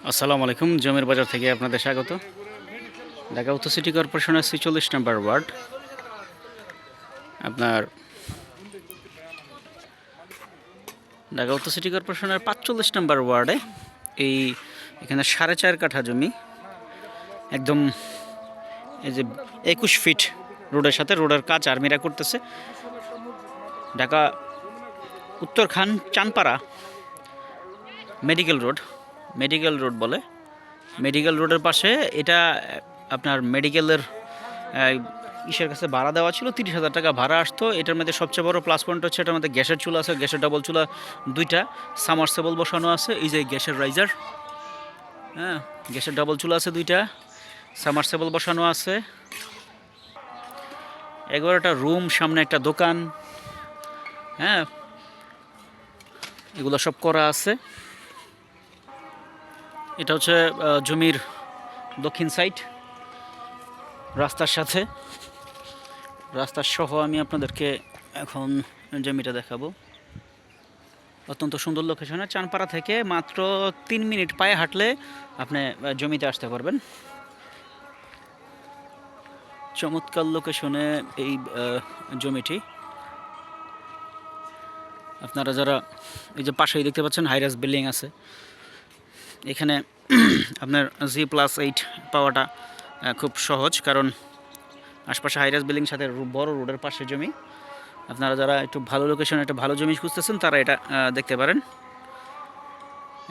আসসালামু আলাইকুম। জমির বাজার থেকে আপনাদের স্বাগত। ঢাকা উত্তর সিটি কর্পোরেশনের ৪৬ নম্বর ওয়ার্ড। আপনার ঢাকা উত্তর সিটি কর্পোরেশনের ৪৫ নম্বর ওয়ার্ডে এখানে ৪.৫ কাঠা জমি, একদম এই যে ২১ ফিট রোডের সাথে, রোডের কাজ আর্মিরা করতেছে। ঢাকা উত্তরখান চানপাড়া মেডিকেল রোড বলে। মেডিকেল রোডের পাশে এটা আপনার মেডিকেলের ইসের কাছে ভাড়া দেওয়া ছিল, ৩০,০০০ টাকা ভাড়া আসতো। এটার মধ্যে সবচেয়ে বড় প্লাস পয়েন্ট হচ্ছে এটার মধ্যে গ্যাসের চুলা আছে, গ্যাসের ডাবল চুলা দুইটা, সামারসেবল বসানো আছে। এই যে গ্যাসের রাইজার, হ্যাঁ, গ্যাসের ডাবল চুলা আছে দুইটা, সামারসেবল বসানো আছে। ১১টা রুম, সামনে একটা দোকান, হ্যাঁ, এগুলো সব করা আছে। এটা হচ্ছে জমির দক্ষিণ সাইড, রাস্তার সাথে, রাস্তার সহ আমি আপনাদেরকে এখন জমিটা দেখাবো। অত্যন্ত সুন্দর লোকেশনে, চানপাড়া থেকে মাত্র ৩ মিনিট পায়ে হাঁটলে আপনি জমিতে আসতে পারবেন। চমৎকার লোকেশনে এই জমিটি। আপনারা যারা এই যে পাশেই দেখতে পাচ্ছেন হাইরাস বিল্ডিং আছে, এখানে আপনার G+8 পাওয়াটা খুব সহজ, কারণ আশপাশে হাইরাস বিল্ডিং সাথে বড় রোডের পাশে জমি। আপনারা যারা একটু ভালো লোকেশনে একটা ভালো জমি খুঁজতেছেন তারা এটা দেখতে পারেন।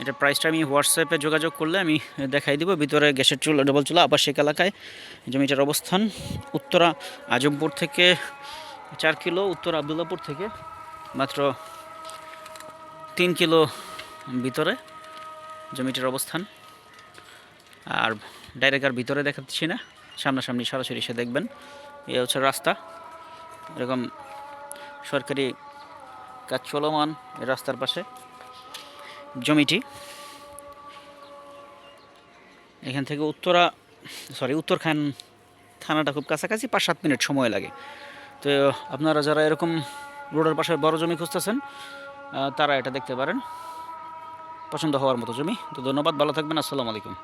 এটা প্রাইসটা আমি হোয়াটসঅ্যাপে যোগাযোগ করলে আমি দেখাই দিব। ভিতরে গ্যাসের চুলা, ডবল চুলা, আবাসিক এলাকায় জমিটার অবস্থান। উত্তরা আজমপুর থেকে 4 কিলো, উত্তর আবদুল্লাপুর থেকে মাত্র 3 কিলো ভিতরে জমিটার অবস্থান। আর ডাইরেক্ট আর ভিতরে দেখাচ্ছি না, সামনাসামনি সরাসরি এসে দেখবেন। এই হচ্ছে রাস্তা, এরকম সরকারি কাজ চলমান এই রাস্তার পাশে জমিটি। এখান থেকে উত্তরখান থানাটা খুব কাছাকাছি, 5-7 মিনিট সময় লাগে। তো আপনারা যারা এরকম রোডের পাশে বড় জমি খুঁজতেছেন তারা এটা দেখতে পারেন, পছন্দ হওয়ার মতো জমি। তো ধন্যবাদ, ভালো থাকবেন, আসসালামু আলাইকুম।